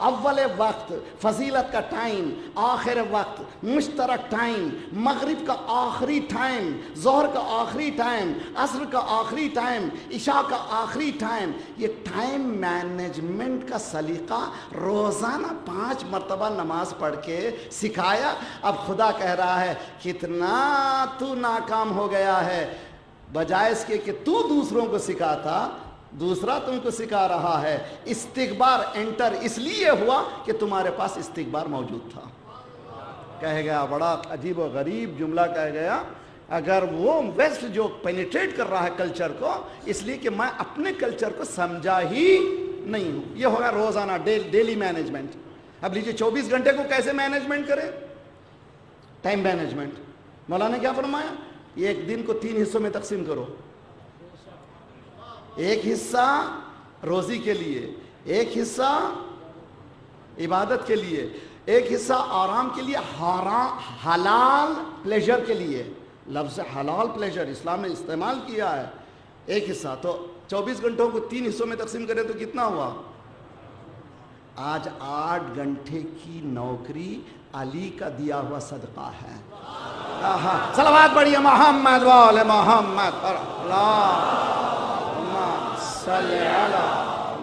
اول وقت, فضیلت کا ٹائم, آخر وقت, مشترک ٹائم, مغرب کا آخری ٹائم, ظہر کا آخری ٹائم, عصر کا آخری ٹائم, عشاء کا آخری ٹائم. یہ ٹائم مینجمنٹ کا سلیقہ روزانہ 5 مرتبہ نماز پڑھ کے سکھایا. اب خدا کہہ رہا ہے کتنا تو ناکام ہو گیا ہے, بجائے اس کے کہ تو دوسروں کو سکھاتا, دوسرا تم کو سکھا رہا ہے. استکبار انٹر اس لیے ہوا کہ تمہارے پاس استکبار موجود تھا. کہہ گیا, بڑا عجیب و غریب جملہ کہہ گیا, اگر وہ ویسٹ جو پینیٹریٹ کر رہا ہے کلچر کو, اس لیے کہ میں اپنے کلچر کو سمجھا ہی نہیں ہوں. یہ ہوگا روزانہ ڈیلی مینجمنٹ. اب لیجیے 24 گھنٹے کو کیسے مینجمنٹ کریں؟ Time management. مولانا کیا فرمایا؟ ایک دن کو 3 حصوں میں تقسیم کرو. ایک حصہ روزی کے لیے, ایک حصہ عبادت کے لیے, ایک حصہ آرام کے لیے, حلال پلیجر کے لیے. لفظ حلال پلیجر اسلام نے استعمال کیا ہے. ایک حصہ تو 24 گھنٹوں کو 3 حصوں میں تقسیم کریں تو کتنا ہوا؟ آج 8 گھنٹے کی نوکری علی کا دیا ہوا صدقہ ہے. صلوات پڑھیے محمد وآل محمد. صلی علی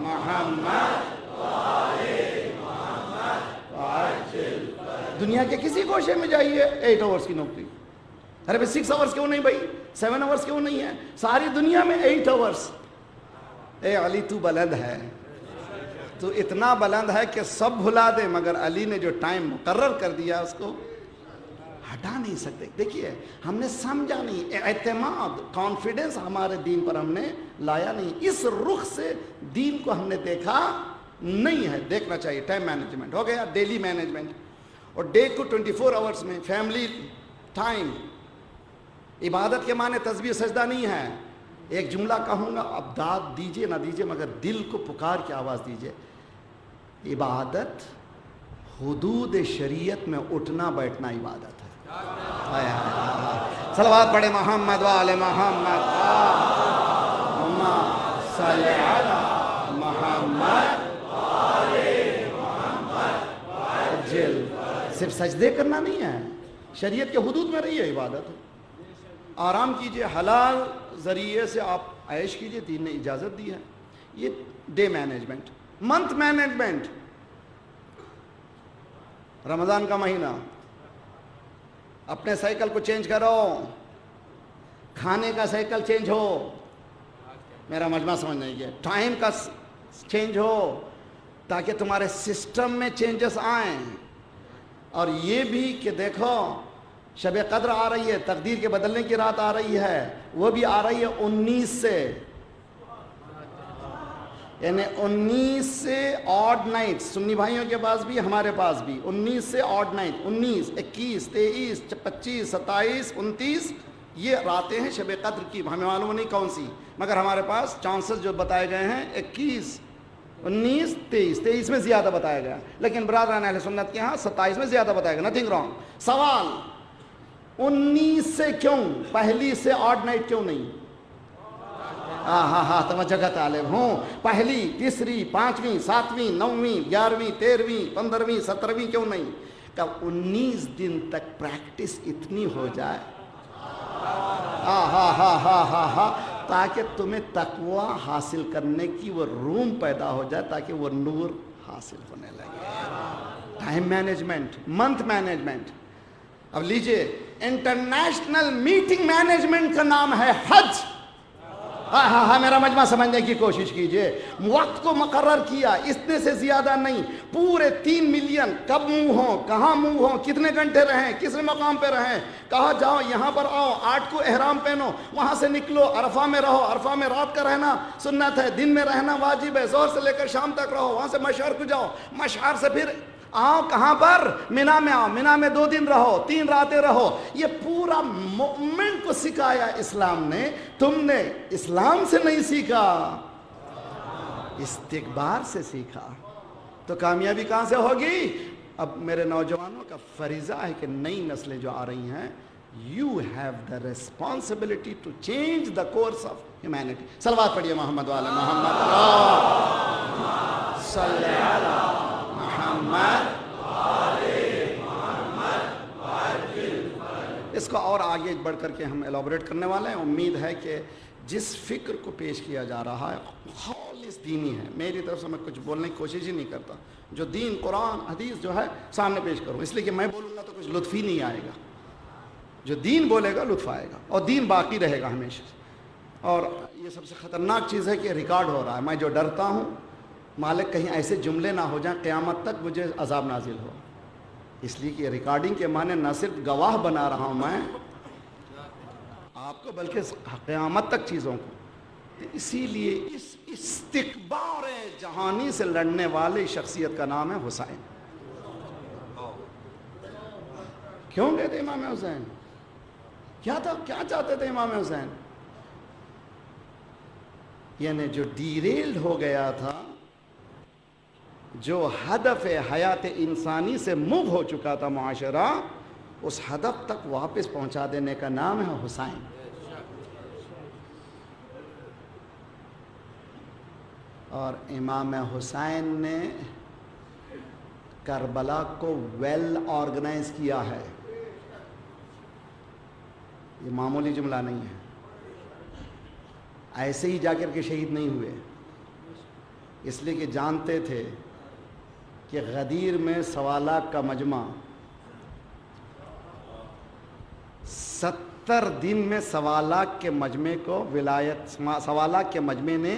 محمد. دنیا کے کسی گوشے میں جائیے 8 آورز کی نوکری. ارے بھائی 6 آورز کیوں نہیں, بھائی 7 آورز کیوں نہیں ہے؟ ساری دنیا میں 8 آورز. اے علی تو بلند ہے, تو اتنا بلند ہے کہ سب بھلا دے, مگر علی نے جو ٹائم مقرر کر دیا اس کو ہٹا نہیں سکتے. دیکھیے ہم نے سمجھا نہیں, اعتماد کانفیڈنس ہمارے دین پر ہم نے لایا نہیں, اس رخ سے دین کو ہم نے دیکھا نہیں ہے. دیکھنا چاہیے. ٹائم مینجمنٹ ہو گیا, ڈیلی مینجمنٹ, اور ڈے کو 24 آورس میں فیملی ٹائم. عبادت کے معنی تسبیح سجدہ نہیں ہے. ایک جملہ کہوں گا, اب داد دیجئے نہ دیجئے مگر دل کو پکار کے آواز دیجئے. عبادت حدود شریعت میں اٹھنا بیٹھنا عبادت ہے. صلوات پڑھے محمد وآل محمد, اللہم صلی علی محمد وآل محمد. صرف سجدے کرنا نہیں ہے, شریعت کے حدود میں رہی ہے عبادت. آرام کیجئے, حلال ذریعے سے آپ عیش کیجئے, دین نے اجازت دی ہے. یہ ڈے مینجمنٹ. منتھ مینجمنٹ, رمضان کا مہینہ, اپنے سائیکل کو چینج کرو, کھانے کا سائیکل چینج ہو, میرا مجمع سمجھ نہیں گیا, ٹائم کا چینج ہو تاکہ تمہارے سسٹم میں چینجز آئیں. اور یہ بھی کہ دیکھو شب قدر آ رہی ہے, تقدیر کے بدلنے کی رات آ رہی ہے, وہ بھی آ رہی ہے 19 سے, یعنی 19 سے آڈ نائٹ. سنی بھائیوں کے پاس بھی ہمارے پاس بھی 19 سے آڈ نائٹ, 19, 21, 23, 25, 27, 29 یہ راتیں ہیں شب قدر کی. ہمیں معلوم نہیں کون سی, مگر ہمارے پاس چانسز جو بتائے گئے ہیں 21, 19, 23 میں زیادہ بتایا گیا, لیکن برادران اہل سنت کے ہاں 27 میں زیادہ بتایا گیا. Nothing wrong. سوال 19 سے کیوں, پہلی سے آڈ نائٹ کیوں نہیں؟ ہاں توجہ کا طالب ہوں. پہلی, تیسری, 5ویں, 7ویں, 9ویں, 11ویں, 13ویں, 15ویں, 17ویں کیوں نہیں؟ کہ 19 دن تک پریکٹس اتنی ہو جائے تاکہ تمہیں تقوی حاصل کرنے کی وہ روم پیدا ہو جائے, تاکہ وہ نور حاصل ہونے لگے. Time management, month management. اب لیجئے, انٹرنیشنل میٹنگ مینجمنٹ کا نام ہے حج. میرا مجمع سمجھنے کی کوشش کیجئے. وقت کو مقرر کیا, اتنے سے زیادہ نہیں, پورے 3 ملین. کب موو ہوں, کہاں موو ہوں, کتنے گھنٹے رہیں, کس مقام پہ رہیں, کہاں جاؤ, یہاں پر آؤ, 8 کو احرام پہنو, وہاں سے نکلو, عرفہ میں رہو, عرفہ میں رات کا رہنا سنت ہے, دن میں رہنا واجب ہے, ظہر سے لے کر شام تک رہو, وہاں سے مشعر کو جاؤ, مشعر سے پھر آؤ کہاں پر, مینا میں آؤ, مینا میں 2 دن رہو, 3 راتیں رہو. یہ پورا مومنٹ کو سکھایا اسلام نے. تم نے اسلام سے نہیں سیکھا, استکبار سے سیکھا. تو کامیابی کہاں سے ہوگی؟ اب میرے نوجوانوں کا فریضہ ہے کہ نئی نسلیں جو آ رہی ہیں, you have the responsibility to change the course of humanity. صلوات پڑھیے محمد والے محمد, صلی علی محمد. اس کو اور آگے بڑھ کر کے ہم ایلابریٹ کرنے والے ہیں. امید ہے کہ جس فکر کو پیش کیا جا رہا ہے خالص دینی ہے. میری طرف سے میں کچھ بولنے کی کوشش ہی نہیں کرتا, جو دین قرآن حدیث جو ہے سامنے پیش کروں, اس لیے کہ میں بولوں گا تو کچھ لطف ہی نہیں آئے گا. جو دین بولے گا لطف آئے گا, اور دین باقی رہے گا ہمیشہ. اور یہ سب سے خطرناک چیز ہے کہ ریکارڈ ہو رہا ہے. میں جو ڈرتا ہوں مالک کہیں ایسے جملے نہ ہو جائیں قیامت تک مجھے عذاب نازل ہو, اس لیے کہ ریکارڈنگ کے معنی نہ صرف گواہ بنا رہا ہوں میں آپ کو, بلکہ قیامت تک چیزوں کو. اسی لیے اس استکبار جہانی سے لڑنے والی شخصیت کا نام ہے حسین. کیوں گئے تھے امام حسین؟ کیا تھا, کیا چاہتے تھے امام حسین؟ یعنی جو ڈیریلڈ ہو گیا تھا, جو ہدف حیات انسانی سے موو ہو چکا تھا معاشرہ, اس ہدف تک واپس پہنچا دینے کا نام ہے حسین. اور امام حسین نے کربلا کو ویل آرگنائز کیا ہے. یہ معمولی جملہ نہیں ہے, ایسے ہی جا کر کے شہید نہیں ہوئے, اس لیے کہ جانتے تھے کہ غدیر میں 1.25 لاکھ کا مجمع 70 دن میں 1.25 لاکھ کے مجمع کو ولایت, 1.25 لاکھ کے مجمع نے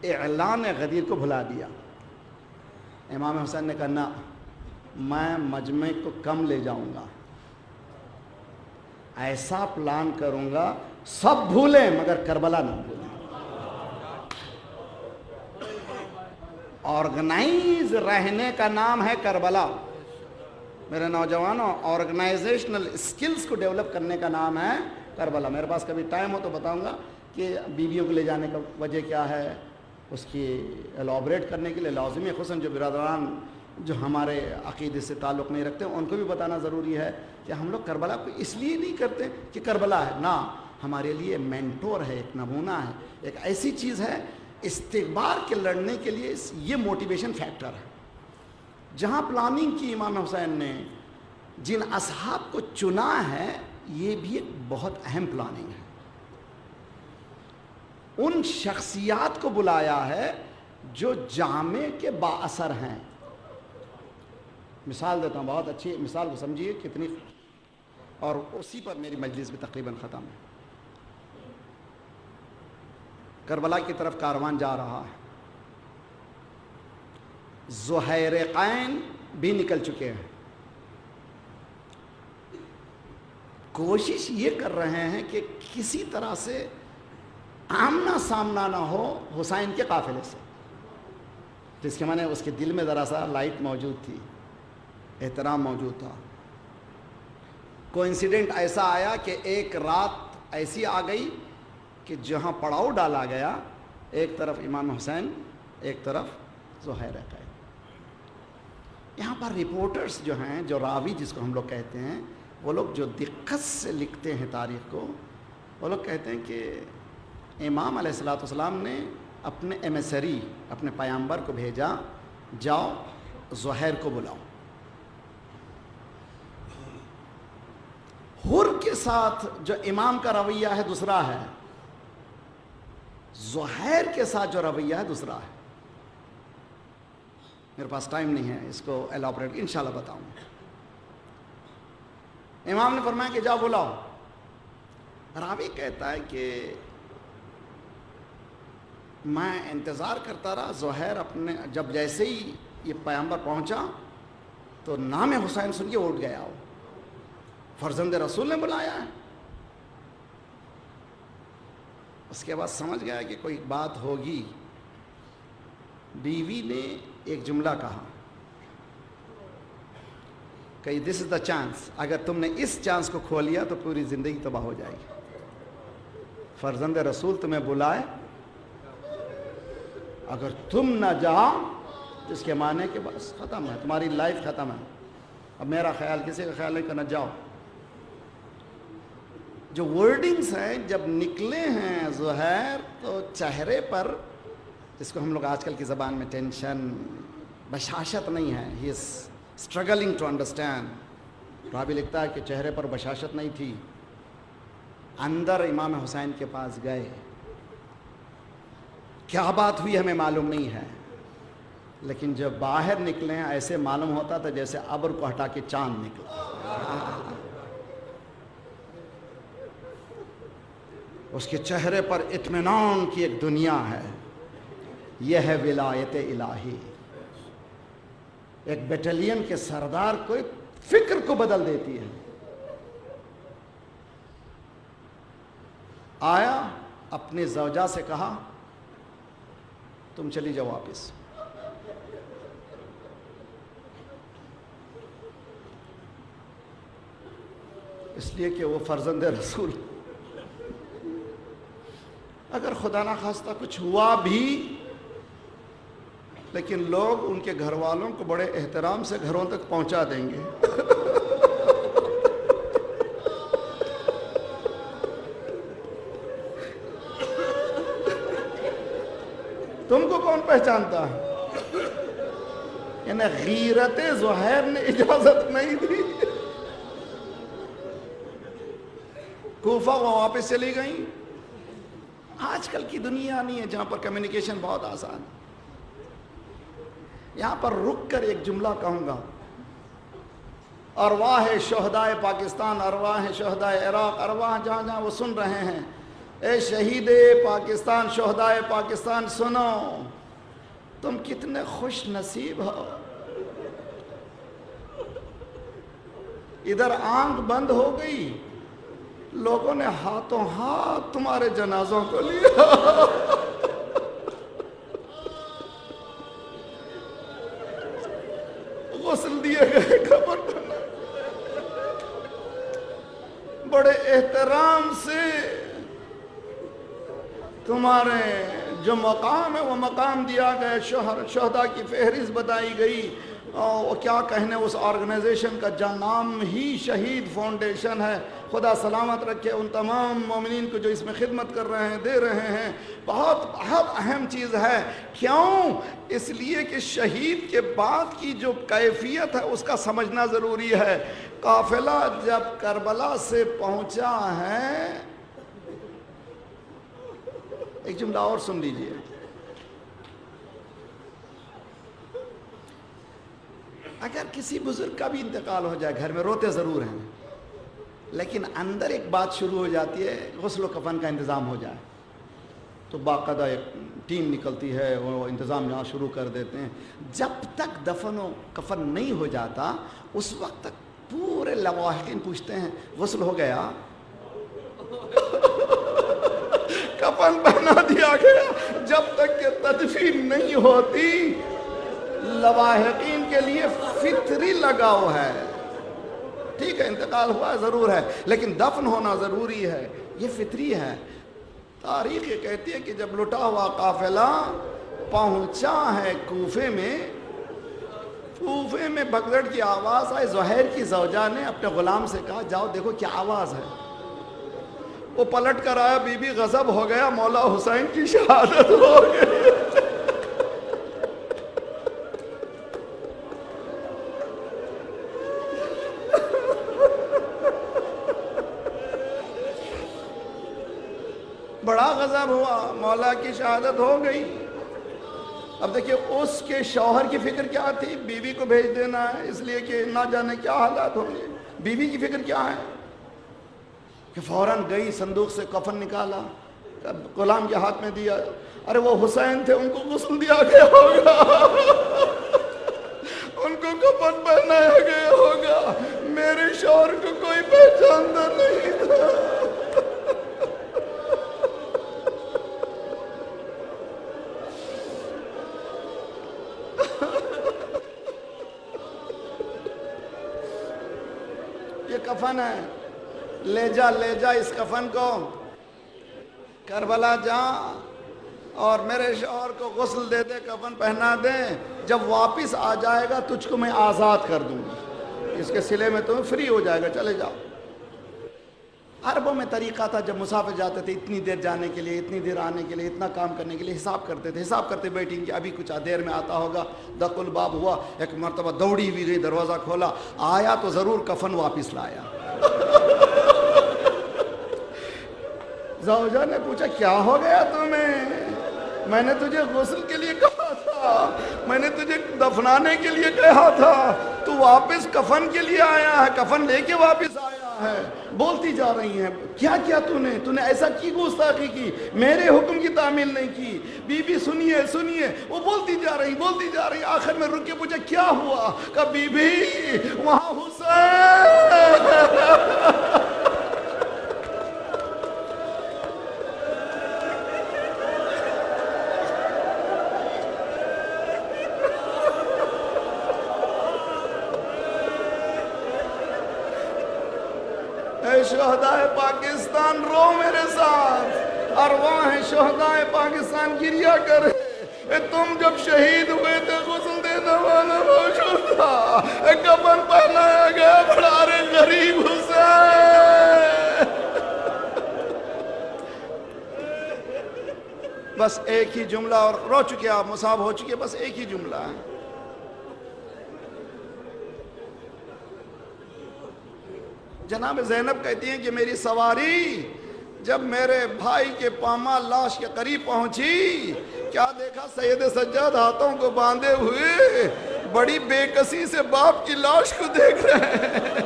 اعلان غدیر کو بھلا دیا. امام حسین نے کہا نہ, میں مجمع کو کم لے جاؤں گا, ایسا پلان کروں گا سب بھولیں مگر کربلا نہ بھولیں. آرگنائز رہنے کا نام ہے کربلا. میرے نوجوانوں، آرگنائزیشنل اسکلز کو ڈیولپ کرنے کا نام ہے کربلا. میرے پاس کبھی ٹائم ہو تو بتاؤں گا کہ بیویوں کو لے جانے کا وجہ کیا ہے، اس کی ایلابریٹ کرنے کے لیے لازمی خصوصاً جو برادران جو ہمارے عقیدے سے تعلق نہیں رکھتے ان کو بھی بتانا ضروری ہے کہ ہم لوگ کربلا کو اس لیے نہیں کرتے کہ کربلا ہے، نہ، ہمارے لیے مینٹور ہے، ایک نمونہ ہے، ایک ایسی چیز ہے استکبار کے لڑنے کے لیے. یہ موٹیویشن فیکٹر ہے. جہاں پلاننگ کی امام حسین نے جن اصحاب کو چنا ہے، یہ بھی ایک بہت اہم پلاننگ ہے. ان شخصیات کو بلایا ہے جو جامع کے با اثر ہیں. مثال دیتا ہوں، بہت اچھی مثال کو سمجھیے کتنی، اور اسی پر میری مجلس بھی تقریباً ختم ہے. کربلا کی طرف کاروان جا رہا ہے، زہیرقین بھی نکل چکے ہیں. کوشش یہ کر رہے ہیں کہ کسی طرح سے آمنا سامنا نہ ہو حسین کے قافلے سے. جس کے معنی اس کے دل میں ذرا سا لائٹ موجود تھی، احترام موجود تھا. کوئنسیڈنٹ ایسا آیا کہ ایک رات ایسی آ گئی کہ جہاں پڑاؤ ڈالا گیا، ایک طرف امام حسین، ایک طرف زہیرقین. یہاں پر رپورٹرز جو ہیں، جو راوی جس کو ہم لوگ کہتے ہیں، وہ لوگ جو دقت سے لکھتے ہیں تاریخ کو، وہ لوگ کہتے ہیں کہ امام علیہ السلام نے اپنے ایمیسری، اپنے پیامبر کو بھیجا، جاؤ زہیر کو بلاؤ. حر کے ساتھ جو امام کا رویہ ہے دوسرا ہے، زہیر کے ساتھ جو رویہ ہے دوسرا ہے. میرے پاس ٹائم نہیں ہے اس کو ایلابریٹ انشاءاللہ بتاؤں. امام نے فرمایا کہ جاؤ بلاؤ. راوی کہتا ہے کہ میں انتظار کرتا رہا. زہیر اپنے جب جیسے ہی یہ پیامبر پہنچا تو نام حسین سن کے اٹھ گیا. فرزند رسول نے بلایا ہے. اس کے بعد سمجھ گیا کہ کوئی بات ہوگی. بیوی نے ایک جملہ کہا کہ دس از دا چانس، اگر تم نے اس چانس کو کھو لیا تو پوری زندگی تباہ ہو جائے گی. فرزند رسول تمہیں بلائے، اگر تم نہ جاؤ تو اس کے معنی کہ بس ختم ہے، تمہاری لائف ختم ہے. اب میرا خیال کسی کا خیال نہیں کرنا، جاؤ. جو ورڈنگز ہیں جب نکلے ہیں زہیر، تو چہرے پر، جس کو ہم لوگ آج کل کی زبان میں ٹینشن، بشاشت نہیں ہے. ہی از اسٹرگلنگ ٹو انڈرسٹینڈ. راوی لکھتا ہے کہ چہرے پر بشاشت نہیں تھی. اندر امام حسین کے پاس گئے. کیا بات ہوئی ہمیں معلوم نہیں ہے، لیکن جب باہر نکلے ہیں ایسے معلوم ہوتا تھا جیسے ابر کو ہٹا کے چاند نکلا. اس کے چہرے پر اطمینان کی ایک دنیا ہے. یہ ہے ولایت الہی. ایک بیٹلین کے سردار کو فکر کو بدل دیتی ہے. آیا اپنی زوجہ سے کہا تم چلی جاؤ واپس. اس لیے کہ وہ فرزند رسول، اگر خدا نہ خواستہ کچھ ہوا بھی، لیکن لوگ ان کے گھر والوں کو بڑے احترام سے گھروں تک پہنچا دیں گے. تم کو کون پہچانتا ہے؟ انہیں غیرت زہیر نے اجازت نہیں دی. کوفہ وہ واپس چلی گئیں. آج کل کی دنیا نہیں ہے جہاں پر کمیونیکیشن بہت آسان. یہاں پر رک کر ایک جملہ کہوں گا، ارواح شہدائے پاکستان، ارواح شہدائے عراق، ارواح جہاں جہاں وہ سن رہے ہیں، اے شہید پاکستان، شہدائے پاکستان، سنو، تم کتنے خوش نصیب ہو. ادھر آنکھ بند ہو گئی لوگوں نے ہاتھوں ہاتھ تمہارے جنازوں کو لیا، غسل دیے گئے، کفن بنا، بڑے احترام سے تمہارے جو مقام ہے وہ مقام دیا گیا، شہداء کی فہرست بتائی گئی، اور کیا کہنے اس آرگنائزیشن کا جن نام ہی شہید فاؤنڈیشن ہے۔ خدا سلامت رکھے ان تمام مومنین کو جو اس میں خدمت کر رہے ہیں، دے رہے ہیں۔ بہت بہت اہم چیز ہے، کیوں؟ اس لیے کہ شہید کے بعد کی جو کیفیت ہے اس کا سمجھنا ضروری ہے۔ قافلہ جب کربلا سے پہنچا ہے، ایک جملہ اور سن لیجئے، اگر کسی بزرگ کا بھی انتقال ہو جائے گھر میں روتے ضرور ہیں، لیکن اندر ایک بات شروع ہو جاتی ہے، غسل و کفن کا انتظام ہو جائے تو باقاعدہ ایک ٹیم نکلتی ہے، وہ انتظام یہاں شروع کر دیتے ہیں۔ جب تک دفن و کفن نہیں ہو جاتا اس وقت تک پورے لواحقین پوچھتے ہیں غسل ہو گیا؟ کفن پہنا دیا گیا؟ جب تک کہ تدفین نہیں ہوتی لواحقین کے لیے فطری لگاؤ ہے۔ ٹھیک ہے انتقال ہوا ضرور ہے، لیکن دفن ہونا ضروری ہے، یہ فطری ہے۔ تاریخ یہ کہتی ہے کہ جب لٹا ہوا قافلہ پہنچا ہے کوفے میں بگدڑ کی آواز آئی، زہیر کی زوجہ نے اپنے غلام سے کہا جاؤ دیکھو کیا آواز ہے۔ وہ پلٹ کر آیا، بی بی غضب ہو گیا، مولا حسین کی شہادت ہو گئی۔ بڑا غضب ہوا، مولا کی شہادت ہو گئی۔ اب دیکھیے اس کے شوہر کی فکر کیا تھی؟ بیوی کو بھیج دینا ہے، اس لیے کہ نہ جانے کیا حالات ہوں گے۔ بیوی کی فکر کیا ہے کہ فوراً گئی، صندوق سے کفن نکالا، غلام کے ہاتھ میں دیا، ارے وہ حسین تھے ان کو غسل دیا گیا ہوگا، ان کو کفن پہنایا گیا ہوگا، میرے شوہر کو کوئی پہچانتا نہیں تھا۔ یہ کفن ہے، لے جا اس کفن کو کربلا جا اور میرے شوہر کو غسل دے دے، کفن پہنا دے، جب واپس آ جائے گا تجھ کو میں آزاد کر دوں گا، اس کے صلے میں تمہیں فری ہو جائے گا، چلے جاؤ۔ عربوں میں طریقہ تھا، جب مسافر جاتے تھے اتنی دیر جانے کے لیے، اتنی دیر آنے کے لیے، اتنا کام کرنے کے لیے حساب کرتے تھے، حساب کرتے بیٹھیں کہ ابھی کچھ دیر میں آتا ہوگا۔ دق الباب ہوا، ایک مرتبہ دوڑی بھی گئی، دروازہ کھولا، آیا تو ضرور کفن واپس لایا۔ زوجہ نے پوچھا کیا ہو گیا تمہیں؟ میں نے تجھے غسل کے لیے کہا تھا، میں نے تجھے دفنانے کے لیے کہا تھا، تو واپس کفن کے لیے آیا ہے، کفن لے کے واپس آیا ہے۔ بولتی جا رہی ہیں کیا کیا تو نے ایسا کی گستاخی کی، میرے حکم کی تعمیل نہیں کی۔ بی بی سنیے، وہ بولتی جا رہی، آخر میں رک کے پوچھا کیا ہوا؟ کہا بی بی وہاں حسین۔ اے شہدائے پاکستان رو میرے ساتھ، ارواح شہدائے پاکستان گریا کرے۔ اے تم جب شہید ہوئے تھے غسل دینے والا موجود تھا، اے کفن پہنایا گیا، بڑا رے غریب حسین۔ بس ایک ہی جملہ، اور رو چکے آپ، مصاب ہو چکے، بس ایک ہی جملہ ہے۔ جناب زینب کہتی ہیں کہ میری سواری جب میرے بھائی کے پامال لاش کے قریب پہنچی، کیا دیکھا؟ سید سجاد ہاتھوں کو باندھے ہوئے بڑی بے کسی سے باپ کی لاش کو دیکھ رہے ہیں۔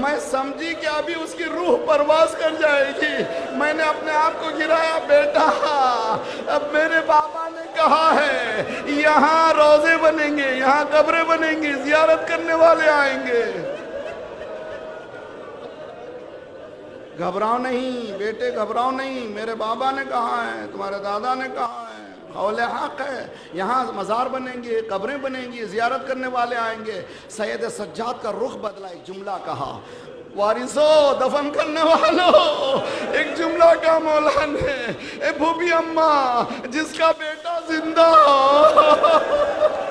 میں سمجھی کہ ابھی اس کی روح پرواز کر جائے گی۔ میں نے اپنے آپ کو گرایا، بیٹا اب میرے بابا نے کہا ہے یہاں روزے بنیں گے، یہاں قبریں بنیں گی، زیارت کرنے والے آئیں گے۔ گھبراؤ نہیں بیٹے، گھبراؤ نہیں، میرے بابا نے کہا ہے، تمہارے دادا نے کہا ہے، قول حق ہے، یہاں مزار بنیں گے، قبریں بنیں گی، زیارت کرنے والے آئیں گے۔ سید سجاد کا رخ بدلا، ایک جملہ کہا، وارثو دفن کرنے والوں، ایک جملہ کہا مولا نے، اے بھوبی اماں جس کا بیٹا زندہ ہو